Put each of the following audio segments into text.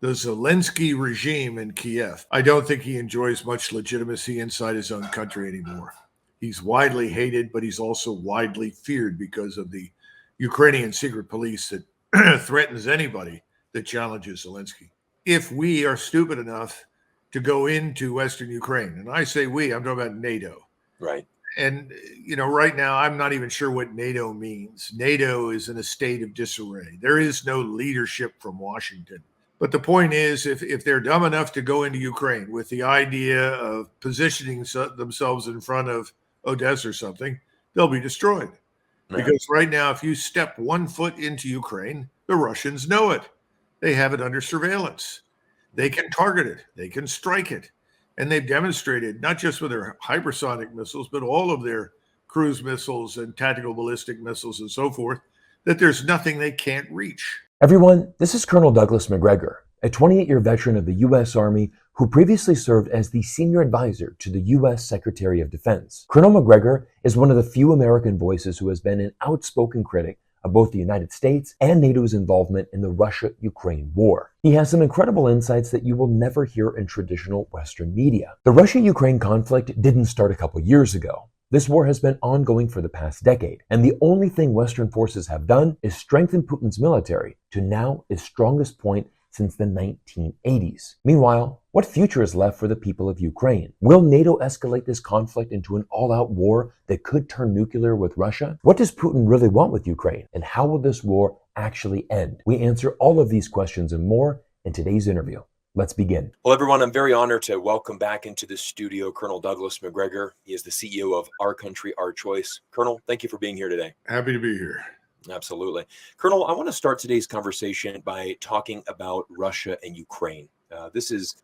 the Zelensky regime in Kiev. I don't think he enjoys much legitimacy inside his own country anymore. He's widely hated, but he's also widely feared because of the Ukrainian secret police that threatens anybody that challenges Zelensky. If we are stupid enough to go into Western Ukraine, and I say we, I'm talking about NATO. Right. And, right now, I'm not even sure what NATO means. NATO is in a state of disarray. There is no leadership from Washington. But the point is, if they're dumb enough to go into Ukraine with the idea of positioning themselves in front of Odessa or something, they'll be destroyed. Yeah. Because right now, if you step 1 foot into Ukraine, the Russians know it. They have it under surveillance. They can target it. They can strike it. And they've demonstrated, not just with their hypersonic missiles, but all of their cruise missiles and tactical ballistic missiles and so forth, that there's nothing they can't reach. Everyone, this is Colonel Douglas Macgregor, a 28-year veteran of the U.S. Army who previously served as the senior advisor to the U.S. Secretary of Defense. Colonel Macgregor is one of the few American voices who has been an outspoken critic of both the United States and NATO's involvement in the Russia-Ukraine war. He has some incredible insights that you will never hear in traditional Western media. The Russia-Ukraine conflict didn't start a couple years ago. This war has been ongoing for the past decade, and the only thing Western forces have done is strengthen Putin's military to now its strongest point since the 1980s. Meanwhile, what future is left for the people of Ukraine? Will NATO escalate this conflict into an all-out war that could turn nuclear with Russia? What does Putin really want with Ukraine? And how will this war actually end? We answer all of these questions and more in today's interview. Let's begin. Well, everyone, I'm very honored to welcome back into the studio Colonel Douglas Macgregor. He is the CEO of Our Country, Our Choice. Colonel, thank you for being here today. Happy to be here. Absolutely. Colonel, I want to start today's conversation by talking about Russia and Ukraine.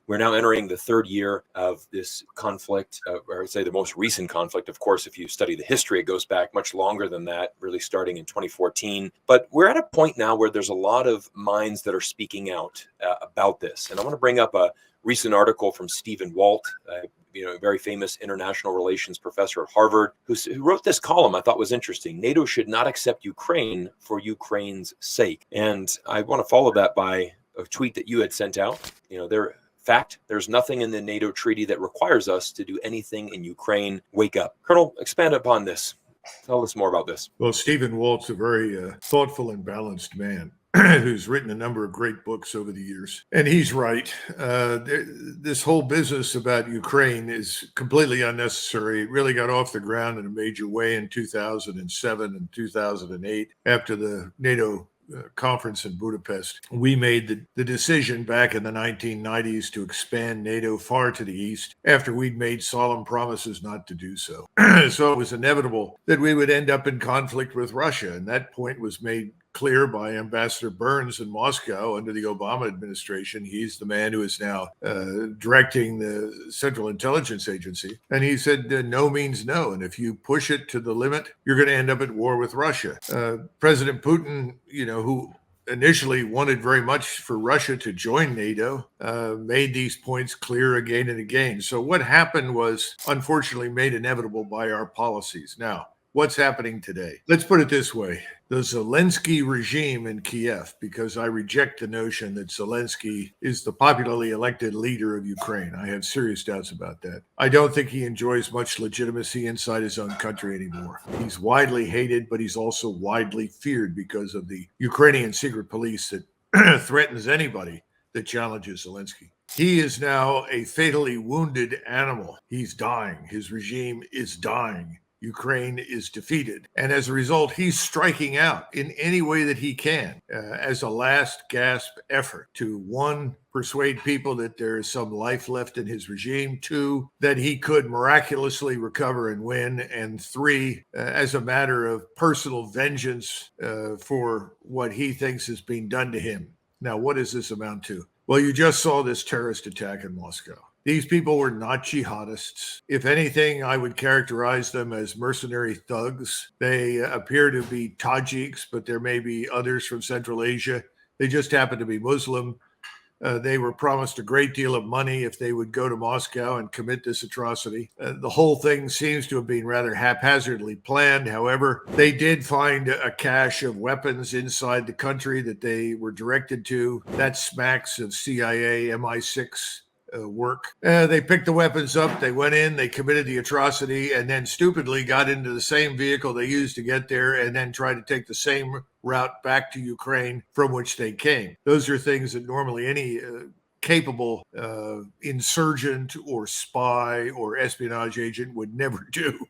We're now entering the third year of this conflict, or I would say the most recent conflict. Of course, if you study the history, it goes back much longer than that, really starting in 2014. But we're at a point now where there's a lot of minds that are speaking out about this. And I want to bring up a recent article from Stephen Walt, a very famous international relations professor at Harvard, who wrote this column I thought was interesting. NATO should not accept Ukraine for Ukraine's sake. And I want to follow that by a tweet that you had sent out. There's nothing in the NATO treaty that requires us to do anything in Ukraine. Wake up. Colonel, expand upon this. Tell us more about this. Well, Stephen Walt's a very thoughtful and balanced man who's written a number of great books over the years. And he's right. This whole business about Ukraine is completely unnecessary. It really got off the ground in a major way in 2007 and 2008 after the NATO conference in Budapest. We made the decision back in the 1990s to expand NATO far to the east after we'd made solemn promises not to do so. So it was inevitable that we would end up in conflict with Russia. And that point was made clear by Ambassador Burns in Moscow under the Obama administration. He's the man who is now directing the Central Intelligence Agency. And he said, no means no. And if you push it to the limit, you're going to end up at war with Russia. President Putin, who initially wanted very much for Russia to join NATO, made these points clear again and again. So what happened was unfortunately made inevitable by our policies. Now, what's happening today? Let's put it this way. The Zelensky regime in Kiev, because I reject the notion that Zelensky is the popularly elected leader of Ukraine. I have serious doubts about that. I don't think he enjoys much legitimacy inside his own country anymore. He's widely hated, but he's also widely feared because of the Ukrainian secret police that threatens anybody that challenges Zelensky. He is now a fatally wounded animal. He's dying. His regime is dying. Ukraine is defeated. And as a result, he's striking out in any way that he can as a last gasp effort to, one, persuade people that there is some life left in his regime, two, that he could miraculously recover and win, and three, as a matter of personal vengeance for what he thinks is being done to him. Now, what does this amount to? Well, you just saw this terrorist attack in Moscow. These people were not jihadists. If anything, I would characterize them as mercenary thugs. They appear to be Tajiks, but there may be others from Central Asia. They just happen to be Muslim. They were promised a great deal of money if they would go to Moscow and commit this atrocity. The whole thing seems to have been rather haphazardly planned. However, they did find a cache of weapons inside the country that they were directed to. That smacks of CIA, MI6 work. They picked the weapons up, they went in, they committed the atrocity, and then stupidly got into the same vehicle they used to get there and then tried to take the same route back to Ukraine from which they came. Those are things that normally any capable insurgent or spy or espionage agent would never do.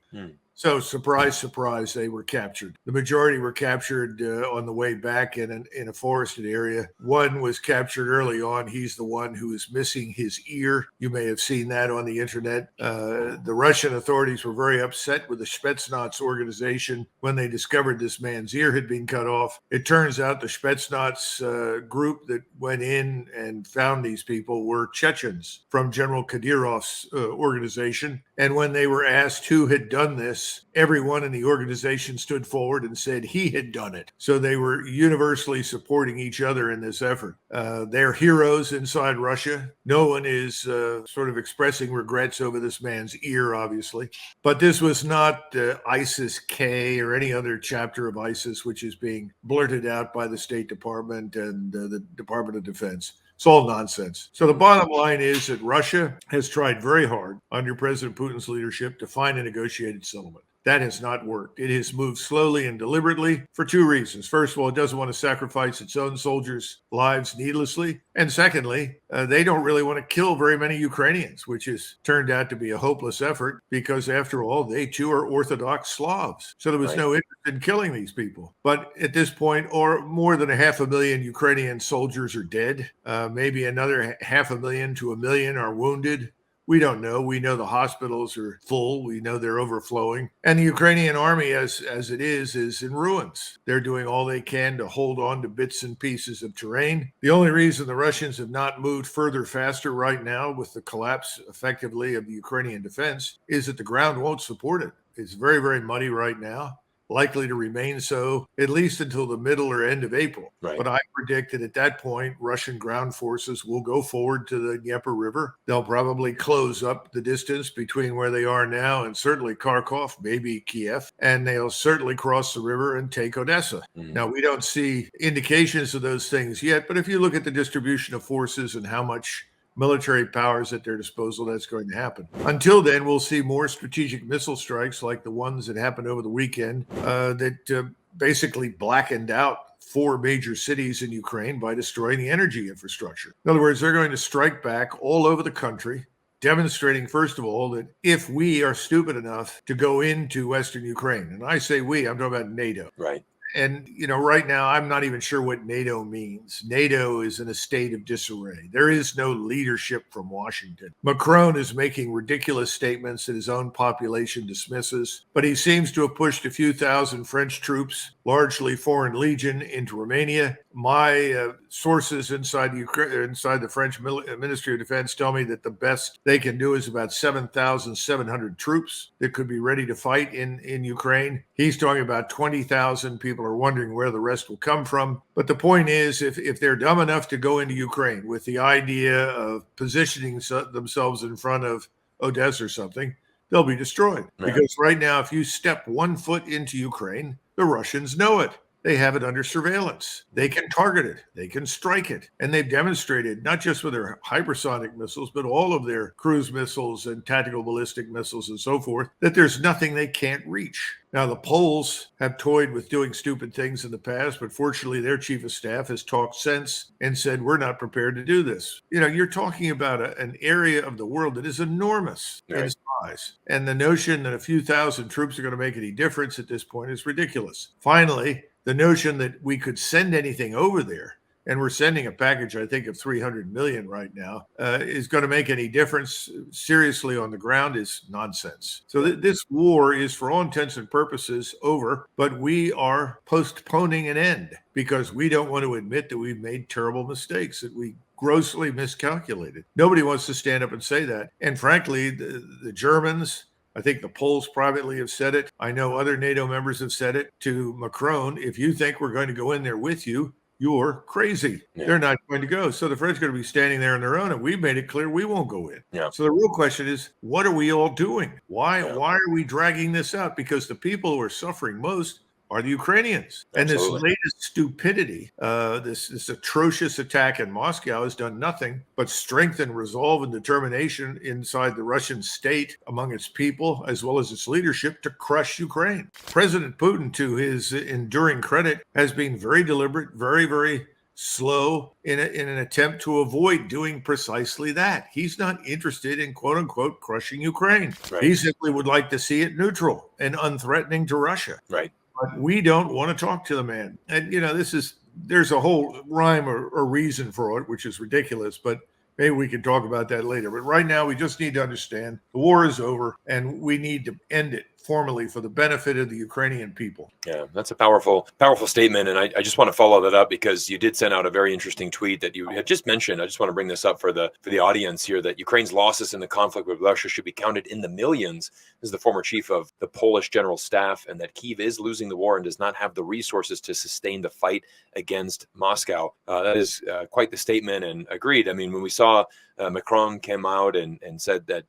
So, surprise, surprise, they were captured. The majority were captured on the way back in a forested area. One was captured early on. He's the one who is missing his ear. You may have seen that on the internet. The Russian authorities were very upset with the Spetsnaz organization when they discovered this man's ear had been cut off. It turns out the Spetsnaz group that went in and found these people were Chechens from General Kadyrov's organization. And when they were asked who had done this, everyone in the organization stood forward and said he had done it. So they were universally supporting each other in this effort. They're heroes inside Russia. No one is sort of expressing regrets over this man's ear, obviously. But this was not ISIS-K or any other chapter of ISIS, which is being blurted out by the State Department and the Department of Defense. It's all nonsense. So the bottom line is that Russia has tried very hard under President Putin's leadership to find a negotiated settlement. That has not worked. It has moved slowly and deliberately for two reasons. First of all, it doesn't want to sacrifice its own soldiers' lives needlessly. And secondly, they don't really want to kill very many Ukrainians, which has turned out to be a hopeless effort because, after all, they too are Orthodox Slavs. So there was no interest in killing these people. But at this point, or more than 500,000 Ukrainian soldiers are dead. Maybe another 500,000 to 1 million are wounded. We don't know. We know the hospitals are full. We know they're overflowing. And the Ukrainian army, as it is in ruins. They're doing all they can to hold on to bits and pieces of terrain. The only reason the Russians have not moved further faster right now with the collapse, effectively, of the Ukrainian defense is that the ground won't support it. It's very, very muddy right now. Likely to remain so at least until the middle or end of April. Right. But I predict that at that point, Russian ground forces will go forward to the Dnieper River. They'll probably close up the distance between where they are now and certainly Kharkov, maybe Kiev, and they'll certainly cross the river and take Odessa. Now, we don't see indications of those things yet, but if you look at the distribution of forces and how much military powers at their disposal, that's going to happen. Until then, we'll see more strategic missile strikes like the ones that happened over the weekend that basically blackened out 4 major cities in Ukraine by destroying the energy infrastructure. In other words, they're going to strike back all over the country, demonstrating, first of all, that if we are stupid enough to go into Western Ukraine, and I say we, I'm talking about NATO. Right. And, right now, I'm not even sure what NATO means. NATO is in a state of disarray. There is no leadership from Washington. Macron is making ridiculous statements that his own population dismisses, but he seems to have pushed a few thousand French troops, largely Foreign Legion, into Romania. My sources inside the French Ministry of Defense tell me that the best they can do is about 7,700 troops that could be ready to fight in Ukraine. He's talking about 20,000. People are wondering where the rest will come from. But the point is, if they're dumb enough to go into Ukraine with the idea of positioning themselves in front of Odessa or something, they'll be destroyed. Right. Because right now, if you step 1 foot into Ukraine, the Russians know it. They have it under surveillance. They can target it. They can strike it. And they've demonstrated, not just with their hypersonic missiles, but all of their cruise missiles and tactical ballistic missiles and so forth, that there's nothing they can't reach. Now, the Poles have toyed with doing stupid things in the past, but fortunately, their chief of staff has talked sense and said, we're not prepared to do this. You're talking about an area of the world that is enormous in size. And the notion that a few thousand troops are going to make any difference at this point is ridiculous. Finally, the notion that we could send anything over there, and we're sending a package, I think, of 300 million right now, is going to make any difference seriously on the ground is nonsense. So this war is, for all intents and purposes, over, but we are postponing an end because we don't want to admit that we've made terrible mistakes, that we grossly miscalculated. Nobody wants to stand up and say that. And frankly, the Germans, I think the Poles privately have said it. I know other NATO members have said it to Macron. If you think we're going to go in there with you, you're crazy. Yeah. They're not going to go. So the French are going to be standing there on their own, and we've made it clear we won't go in. Yeah. So the real question is, what are we all doing? Why are we dragging this out? Because the people who are suffering most are the Ukrainians. And this Absolutely. latest stupidity, this atrocious attack in Moscow has done nothing but strengthen resolve and determination inside the Russian state, among its people, as well as its leadership, to crush Ukraine. President Putin, to his enduring credit, has been very deliberate, very, very slow in an attempt to avoid doing precisely that. He's not interested in, quote unquote, crushing Ukraine. Right. He simply would like to see it neutral and unthreatening to Russia. Right. But we don't want to talk to the man. And, there's a whole rhyme or reason for it, which is ridiculous, but maybe we can talk about that later. But right now, we just need to understand the war is over, and we need to end it formally for the benefit of the Ukrainian people. Yeah, that's a powerful statement. And I just want to follow that up because you did send out a very interesting tweet that you had just mentioned. I just want to bring this up for the audience here, that Ukraine's losses in the conflict with Russia should be counted in the millions. This is the former chief of the Polish General Staff, and that Kyiv is losing the war and does not have the resources to sustain the fight against Moscow. That is quite the statement, and agreed. I mean, when we saw Macron came out and said that,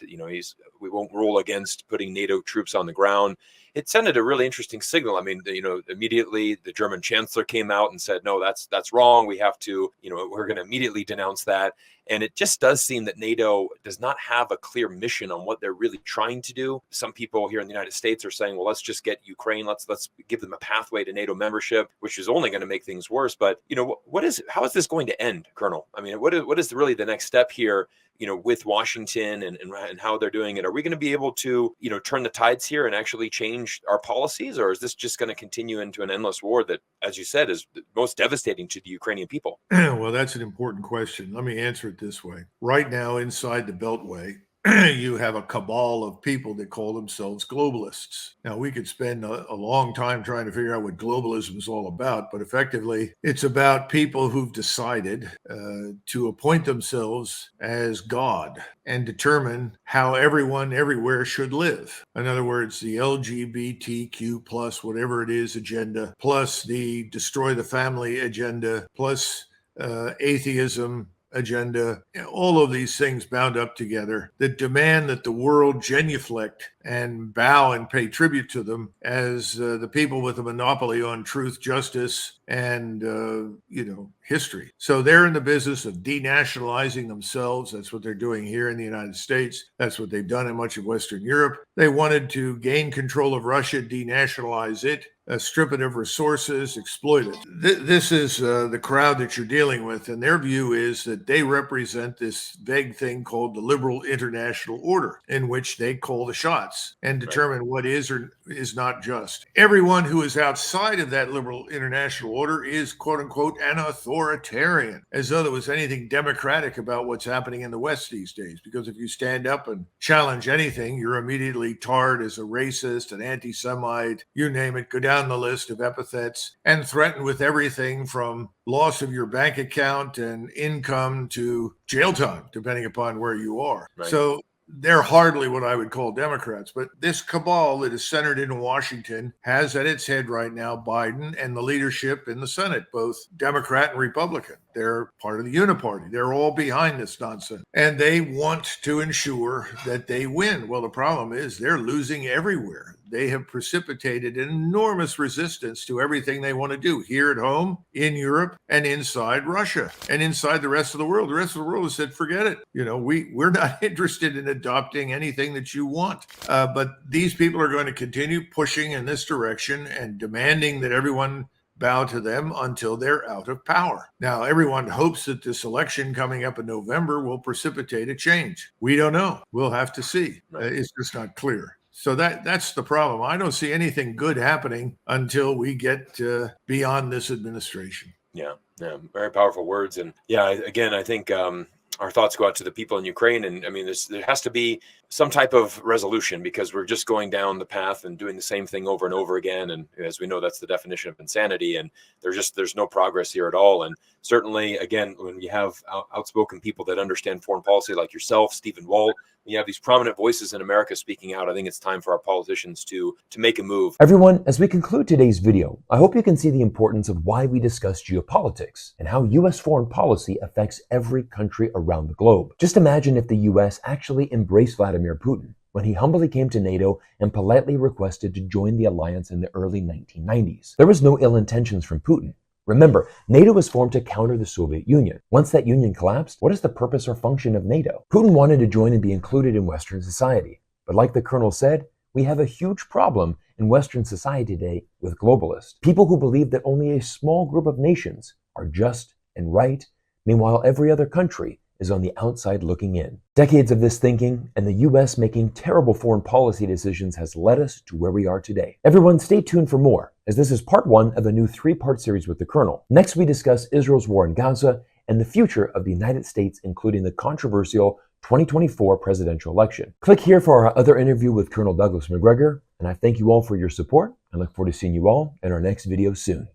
we won't rule against putting NATO troops on the ground, it sent a really interesting signal. I mean, immediately the German chancellor came out and said, no, that's wrong. We have to, we're going to immediately denounce that. And it just does seem that NATO does not have a clear mission on what they're really trying to do. Some people here in the United States are saying, well, let's just get Ukraine. Let's give them a pathway to NATO membership, which is only going to make things worse. But, how is this going to end, Colonel? I mean, what is really the next step here, with Washington and how they're doing it? Are we going to be able to, turn the tides here and actually change our policies? Or is this just going to continue into an endless war that, as you said, is most devastating to the Ukrainian people? Well, that's an important question. Let me answer it this way. Right now, inside the Beltway, you have a cabal of people that call themselves globalists. Now, we could spend a long time trying to figure out what globalism is all about, but effectively, it's about people who've decided to appoint themselves as God and determine how everyone everywhere should live. In other words, the LGBTQ plus whatever it is agenda, plus the destroy the family agenda, plus atheism agenda, all of these things bound up together that demand that the world genuflect and bow and pay tribute to them as the people with a monopoly on truth, justice, and, history. So they're in the business of denationalizing themselves. That's what they're doing here in the United States. That's what they've done in much of Western Europe. They wanted to gain control of Russia, denationalize it, strip it of resources, exploit it. This is the crowd that you're dealing with, and their view is that they represent this vague thing called the liberal international order, in which they call the shots and determine what is or is not just. Everyone who is outside of that liberal international order is, quote unquote, an authoritarian, as though there was anything democratic about what's happening in the West these days. Because if you stand up and challenge anything, you're immediately tarred as a racist, an anti-Semite, you name it, go down the list of epithets, and threatened with everything from loss of your bank account and income to jail time, depending upon where you are. Right. So they're hardly what I would call Democrats. But this cabal that is centered in Washington has at its head right now Biden and the leadership in the Senate, both Democrat and Republican. They're part of the uniparty. They're all behind this nonsense. And they want to ensure that they win. Well, the problem is they're losing everywhere. They have precipitated an enormous resistance to everything they want to do here at home, in Europe, and inside Russia, and inside the rest of the world. The rest of the world has said, forget it. We're not interested in adopting anything that you want. But these people are going to continue pushing in this direction and demanding that everyone bow to them until they're out of power. Now, everyone hopes that this election coming up in November will precipitate a change. We don't know. We'll have to see. It's just not clear. So that's the problem. I don't see anything good happening until we get beyond this administration. Yeah, very powerful words. And again, I think our thoughts go out to the people in Ukraine. And I mean, there has to be some type of resolution, because we're just going down the path and doing the same thing over and over again. And as we know, that's the definition of insanity. And there's no progress here at all. And certainly, again, when you have outspoken people that understand foreign policy like yourself, Stephen Walt, when you have these prominent voices in America speaking out, I think it's time for our politicians to make a move. Everyone, as we conclude today's video, I hope you can see the importance of why we discuss geopolitics and how U.S. foreign policy affects every country around the globe. Just imagine if the U.S. actually embraced Vladimir Putin when he humbly came to NATO and politely requested to join the alliance in the early 1990s. There was no ill intentions from Putin. Remember, NATO was formed to counter the Soviet Union. Once that union collapsed, what is the purpose or function of NATO? Putin wanted to join and be included in Western society. But like the Colonel said, we have a huge problem in Western society today with globalists. People who believe that only a small group of nations are just and right, meanwhile every other country is on the outside looking in. Decades of this thinking and the U.S. making terrible foreign policy decisions has led us to where we are today. Everyone, stay tuned for more, as this is part 1 of a new 3-part series with the Colonel. Next, we discuss Israel's war in Gaza and the future of the United States, including the controversial 2024 presidential election. Click here for our other interview with Colonel Douglas Macgregor, and I thank you all for your support and look forward to seeing you all in our next video soon.